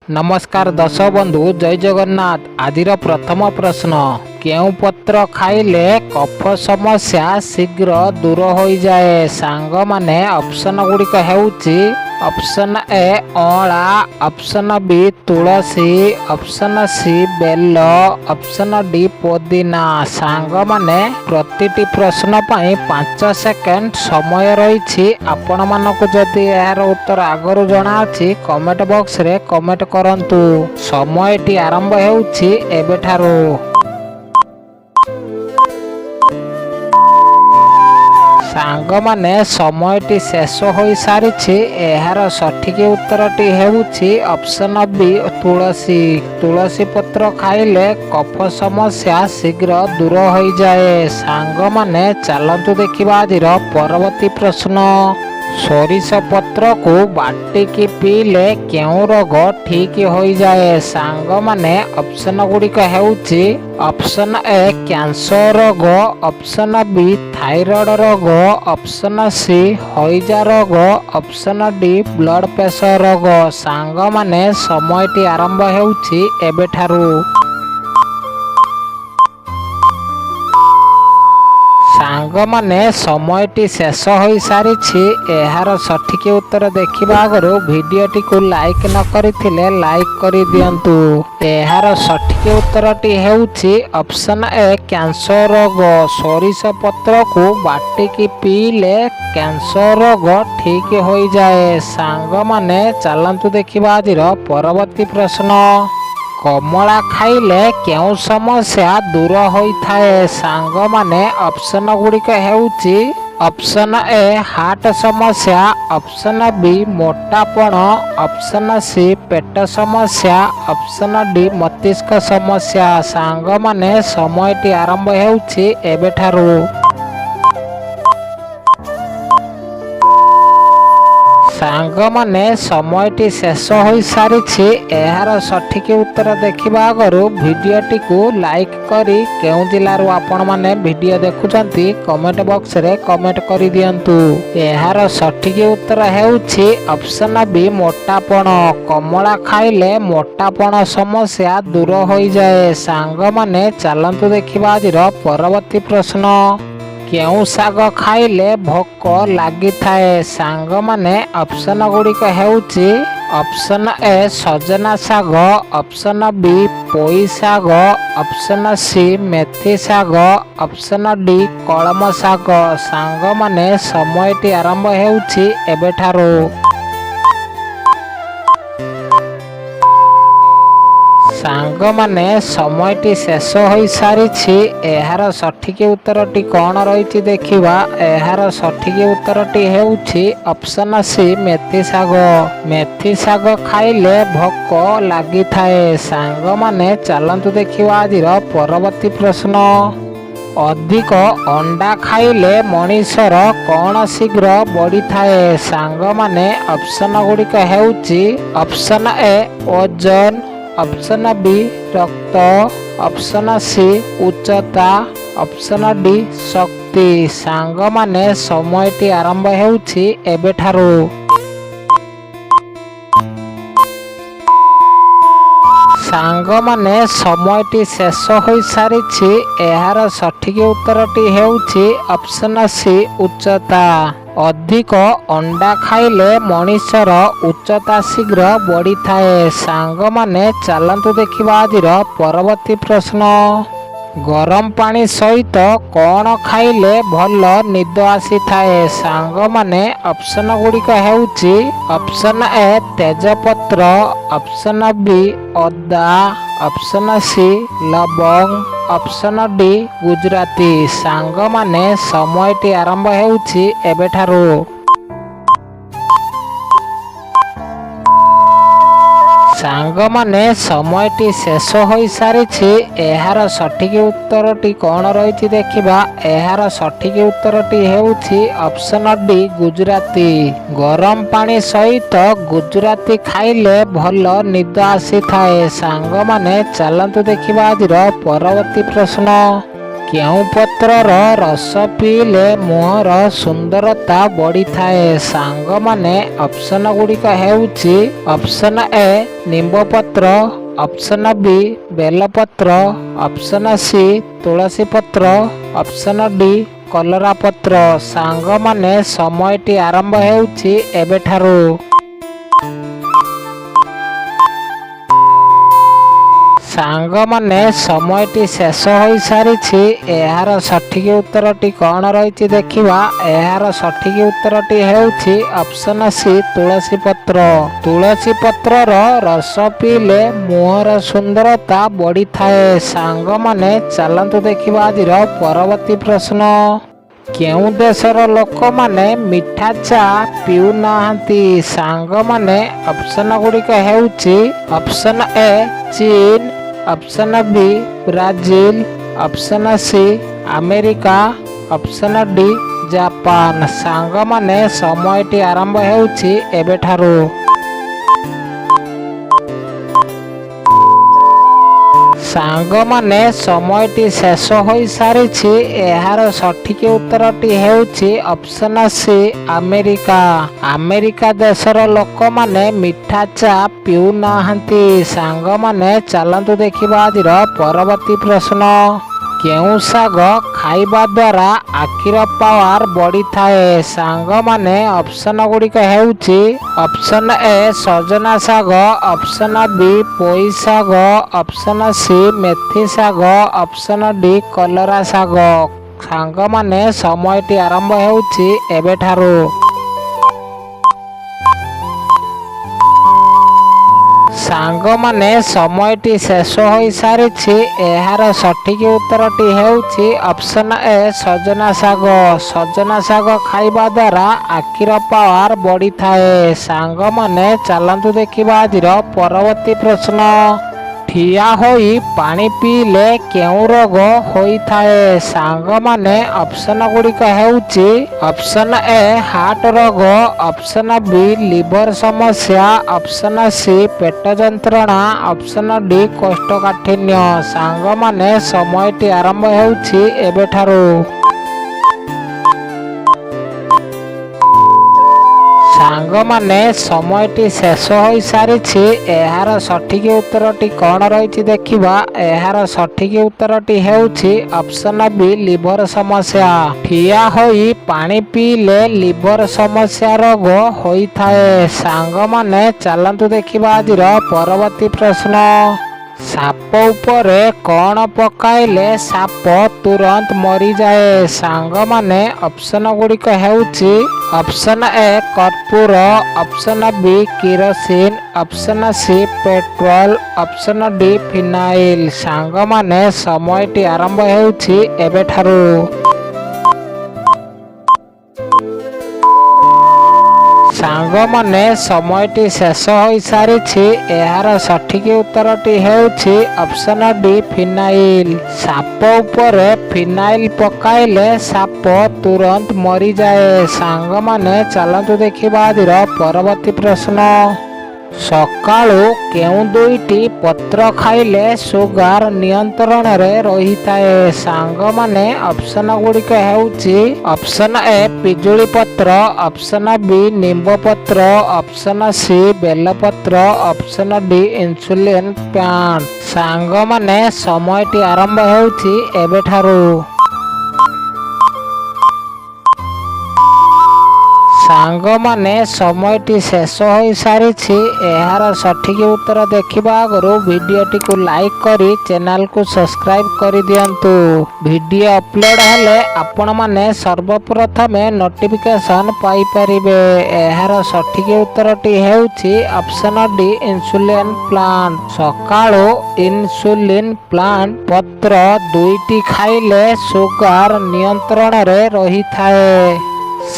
नमस्कार दर्शक बंधु जय जगन्नाथ। आज प्रथम प्रश्न केउ पत्र खाइले कफ समस्या शीघ्र दूर हो जाए। सांग माने ऑप्शन गुड़िक हेउची ऑप्शन ए अँला, ऑप्शन बी तुलसी, ऑप्शन सी बेल, ऑप्शन डी पुदीना। सांग माने प्रतिटी प्रश्न पाई 5 सेकेंड समय रही। आपण मानक जदि यार उत्तर आगरू जना अछि कमेंट बॉक्स रे कमेंट करंतु। समयटी आरंभ हेउछि एबेठारू। सांग माने समयटी शेष हो सारी। एहार सठिक उत्तरटी हेउछि ऑप्शन बी तुलसी। तुलसी पत्र खाइले कफ समस्या शीघ्र दूर हो जाए। सांग माने चलतु देखिबा आजिर परवर्ती प्रश्न। सोरिष पत्र को बाटिकी पीले केउ रोग ठीक हो जाए। सांग माने ऑप्शन गुड़िक हेउछि ऑप्शन ए कैंसर रोग, ऑप्शन बी थायराइड रोग, ऑप्शन सी हईजा रोग, ऑप्शन डी ब्लड प्रेशर रोग। सांग माने समयटी आरंभ हेउछि एबेठारू। सांग माने समयटी शेष हो सारी। एहार सठिक उत्तर देखिबा आगरू भिडियोटी को लाइक न करिथिले लाइक करि दियंतु। एहार सठिक उत्तरटी हेउछि ऑप्शन ए कैंसर रोग। सोरिष पत्र को बाटिकी पीले कैंसर रोग ठीक हो जाए। सांग माने चलंतु देखिबा आजिर परवर्ती प्रश्न। कमला खाइले केउ समस्या दूर होइथाए। सांग माने ऑप्शन गुड़िक हेउछि ऑप्शन ए हार्ट समस्या, ऑप्शन बी मोटापण, ऑप्शन सी पेट समस्या, ऑप्शन डी मस्तिष्क समस्या। सांग माने समयटी आरंभ हेउछि एबेठारू। सांग माने समयटी शेष हो सारी। एहार सठिक उत्तर देखिबा आगरू भिडियोटी को लाइक करी केउ जिल्लारू आपण माने वीडियो देखुचंती कमेंट बॉक्स रे कमेंट करि दियंतु। एहार सठिक उत्तर हेउछि ऑप्शन बी मोटापण। कमला खाइले मोटापण समस्या दूर हो जाए। सांग माने चलंतु देखिबा आजिर परवर्ती प्रश्न। केउ साग खाइले भोक लगी थाए। सांग माने ऑप्शन गुड़िक हेउछि ऑप्शन ए सजना साग, ऑप्शन बी पोई साग, ऑप्शन सी मेथी साग, ऑप्शन डी कलम साग। सांग माने समयटी आरंभ हेउछि एबेठारू। सांग माने समयटी शेष हो सारी। एहार सठिक उत्तरटी कौन रही देखिबा। एहार सठिक उत्तरटी हेउछि ऑप्शन सी मेथी साग। मेथी साग खाइले भोक लगी थाए। सांग माने चलंतु देखिबा आजिर परवर्ती प्रश्न। अधिक अंडा खाइले मनीषर कौन शीघ्र बढ़ी थाए। सांग माने ऑप्शन गुड़िक हेउछि ऑप्शन ए ओजन, ऑप्शन बी रक्त, ऑप्शन सी उच्चता, ऑप्शन डी शक्ति। सांग माने समयटी आरंभ हेउछि एबेठारू। सांग माने समयटी शेष हो सारी। एहार सठिक उत्तरटी हेउछि ऑप्शन सी उच्चता। अधिक अंडा खाइले मनीषर उच्चता शीघ्र बढ़ी थाए। सांग माने चलंतु देखिबा आजिर परवर्ती प्रश्न। गरम पानी सहित कौन खाइले भल निद आसी थाए। सांग माने ऑप्शन गुड़िक हेउछि ऑप्शन ए तेजपत्र, ऑप्शन बी अदा, ऑप्शन सी लवंग, ऑप्शन डी गुजराती। सांग माने समयटी आरंभ हेउछि एबेठारू। सांग माने समयटी शेष हो सारी। एहार सठिक उत्तरटी कौन रही देखिबा। एहार सठिक उत्तरटी हेउछि ऑप्शन डी गुजराती। गरम पानी सहित गुजराती खाइले भल निद आसी थाए। सांग माने चलंतु देखिबा आजिर परवर्ती प्रश्न। କେଉଁ ପତ୍ରର ରସ ପିଇଲେ ମୁହଁର ସୁନ୍ଦରତା ବଢ଼ିଥାଏ? ସାଙ୍ଗମାନେ ଅପସନ ଗୁଡ଼ିକ ହେଉଛି ଅପସନ ଏ ନିମ୍ବପତ୍ର, ଅପସନ ବି ବେଲପତ୍ର, ଅପସନ ସି ତୁଳସୀ ପତ୍ର, ଅପସନ ଡି କଲରା ପତ୍ର। ସାଙ୍ଗମାନେ ସମୟଟି ଆରମ୍ଭ ହେଉଛି ଏବେଠାରୁ। ସାଙ୍ଗମାନେ ସମୟଟି ଶେଷ ହୋଇସାରିଛି। ଏହାର ସଠିକ ଉତ୍ତରଟି କ'ଣ ରହିଛି ଦେଖିବା। ଏହାର ସଠିକ ଉତ୍ତରଟି ହେଉଛି ଅପସନ ସି ତୁଳସୀ ପତ୍ର। ତୁଳସୀ ପତ୍ରର ରସ ପିଇଲେ ମୁହଁର ସୁନ୍ଦରତା ବଢ଼ିଥାଏ। ସାଙ୍ଗମାନେ ଚାଲନ୍ତୁ ଦେଖିବା ଆଜିର ପରବର୍ତ୍ତୀ ପ୍ରଶ୍ନ। କେଉଁ ଦେଶର ଲୋକମାନେ ମିଠା ଚା ପିଉନାହାନ୍ତି? ସାଙ୍ଗମାନେ ଅପସନ ଗୁଡ଼ିକ ହେଉଛି ଅପସନ ଏ ଚୀନ, option B Brazil, option C America, option D Japan. ସାଙ୍ଗମାନେ ସମୟଟି ଆରମ୍ଭ ହେଉଛି ଏବେଠାରୁ। ସାଙ୍ଗମାନେ ସମୟଟି ଶେଷ ହୋଇସାରିଛି। ଏହାର ସଠିକ ଉତ୍ତରଟି ହେଉଛି ଅପସନ ସି ଆମେରିକା। ଆମେରିକା ଦେଶର ଲୋକମାନେ ମିଠା ଚା ପିଉନାହାନ୍ତି। ସାଙ୍ଗମାନେ ଚାଲନ୍ତୁ ଦେଖିବା ଆଜିର ପରବର୍ତ୍ତୀ ପ୍ରଶ୍ନ। କେଉଁ ଶାଗ ଖାଇବା ଦ୍ୱାରା ଆଖିର ପାୱାର ବଢ଼ିଥାଏ? ସାଙ୍ଗମାନେ ଅପସନ ଗୁଡ଼ିକ ହେଉଛି ଅପସନ ଏ ସଜନା ଶାଗ, ଅପସନ ବି ପୋଇ ଶାଗ, ଅପସନ ସି ମେଥି ଶାଗ, ଅପସନ ଡି କଲରା ଶାଗ। ସାଙ୍ଗମାନେ ସମୟଟି ଆରମ୍ଭ ହେଉଛି ଏବେଠାରୁ। ସାଙ୍ଗମାନେ ସମୟଟି ଶେଷ ହୋଇସାରିଛି। ଏହାର ସଠିକ ଉତ୍ତରଟି ହେଉଛି ଅପସନ ଏ ସଜନା ଶାଗ। ସଜନା ଶାଗ ଖାଇବା ଦ୍ୱାରା ଆଖିର ପାୱାର ବଢ଼ିଥାଏ। ସାଙ୍ଗମାନେ ଚାଲନ୍ତୁ ଦେଖିବା ଆଜିର ପରବର୍ତ୍ତୀ ପ୍ରଶ୍ନ। ଠିଆ ହୋଇ ପାଣି ପିଇଲେ କେଉଁ ରୋଗ ହୋଇଥାଏ? ସାଙ୍ଗମାନେ ଅପସନ ଗୁଡ଼ିକ ହେଉଛି ଅପସନ ଏ ହାର୍ଟ ରୋଗ, ଅପସନ ବି ଲିଭର ସମସ୍ୟା, ଅପସନ ସି ପେଟ ଯନ୍ତ୍ରଣା, ଅପସନ ଡି କୋଷ୍ଠକାଠିନ୍ୟ। ସାଙ୍ଗମାନେ ସମୟଟି ଆରମ୍ଭ ହେଉଛି ଏବେଠାରୁ। ସାଙ୍ଗମାନେ ସମୟଟି ଶେଷ ହୋଇସାରିଛି। ଏହାର ସଠିକ ଉତ୍ତରଟି କ'ଣ ରହିଛି ଦେଖିବା। ଏହାର ସଠିକ ଉତ୍ତରଟି ହେଉଛି ଅପସନ ବି ଲିଭର ସମସ୍ୟା। ଠିଆ ହୋଇ ପାଣି ପିଇଲେ ଲିଭର ସମସ୍ୟା ରୋଗ ହୋଇଥାଏ। ସାଙ୍ଗମାନେ ଚାଲନ୍ତୁ ଦେଖିବା ଆଜିର ପରବର୍ତ୍ତୀ ପ୍ରଶ୍ନ। ସାପ ଉପରେ କ'ଣ ପକାଇଲେ ସାପ ତୁରନ୍ତ ମରିଯାଏ? ସାଙ୍ଗମାନେ ଅପସନ ଗୁଡ଼ିକ ହେଉଛି ଅପସନ ଏ କର୍ପୂର, option B kerosene, option C petrol, option D phenyl. ସାଙ୍ଗମାନେ ସମୟଟି ଆରମ୍ଭ ହେଉଛି ଏବେଠାରୁ। ସାଙ୍ଗମାନେ ସମୟଟି ଶେଷ ହୋଇସାରିଛି। ଏହାର ସଠିକ ଉତ୍ତରଟି ହେଉଛି ଅପସନ ଡି ଫିନାଇଲ। ସାପ ଉପରେ ଫିନାଇଲ ପକାଇଲେ ସାପ ତୁରନ୍ତ ମରିଯାଏ। ସାଙ୍ଗମାନେ ଚାଲନ୍ତୁ ଦେଖିବା ଆଜିର ପରବର୍ତ୍ତୀ ପ୍ରଶ୍ନ। ସକାଳୁ କେଉଁ ଦୁଇଟି ପତ୍ର ଖାଇଲେ ସୁଗାର ନିୟନ୍ତ୍ରଣରେ ରହିଥାଏ? ସାଙ୍ଗମାନେ ଅପସନ ଗୁଡ଼ିକ ହେଉଛି ଅପସନ ଏ ପିଜୁଳି ପତ୍ର, ଅପସନ ବି ନିମ୍ବ ପତ୍ର, ଅପସନ ସି ବେଲପତ୍ର, ଅପସନ ଡି ଇନ୍ସୁଲିନ ପ୍ଲାଣ୍ଟ। ସାଙ୍ଗମାନେ ସମୟଟି ଆରମ୍ଭ ହେଉଛି ଏବେଠାରୁ। ସାଙ୍ଗମାନେ ସମୟଟି ଶେଷ ହୋଇସାରିଛି। ଏହାର ସଠିକ ଉତ୍ତର ଦେଖିବା ଆଗରୁ ଭିଡ଼ିଓଟିକୁ ଲାଇକ୍ କରି ଚ୍ୟାନେଲକୁ ସବସ୍କ୍ରାଇବ କରିଦିଅନ୍ତୁ। ଭିଡ଼ିଓ ଅପଲୋଡ଼ ହେଲେ ଆପଣମାନେ ସର୍ବପ୍ରଥମେ ନୋଟିଫିକେସନ ପାଇପାରିବେ। ଏହାର ସଠିକ ଉତ୍ତରଟି ହେଉଛି ଅପସନ ଡି ଇନ୍ସୁଲିନ ପ୍ଲାଣ୍ଟ। ସକାଳୁ ଇନ୍ସୁଲିନ ପ୍ଲାଣ୍ଟ ପତ୍ର ଦୁଇଟି ଖାଇଲେ ସୁଗାର ନିୟନ୍ତ୍ରଣରେ ରହିଥାଏ।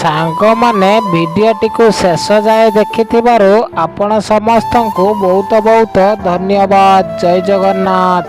ସାଙ୍ଗମାନେ ଭିଡ଼ିଓଟିକୁ ଶେଷ ଯାଏ ଦେଖିଥିବାରୁ ଆପଣ ସମସ୍ତଙ୍କୁ ବହୁତ ବହୁତ ଧନ୍ୟବାଦ। ଜୟ ଜଗନ୍ନାଥ।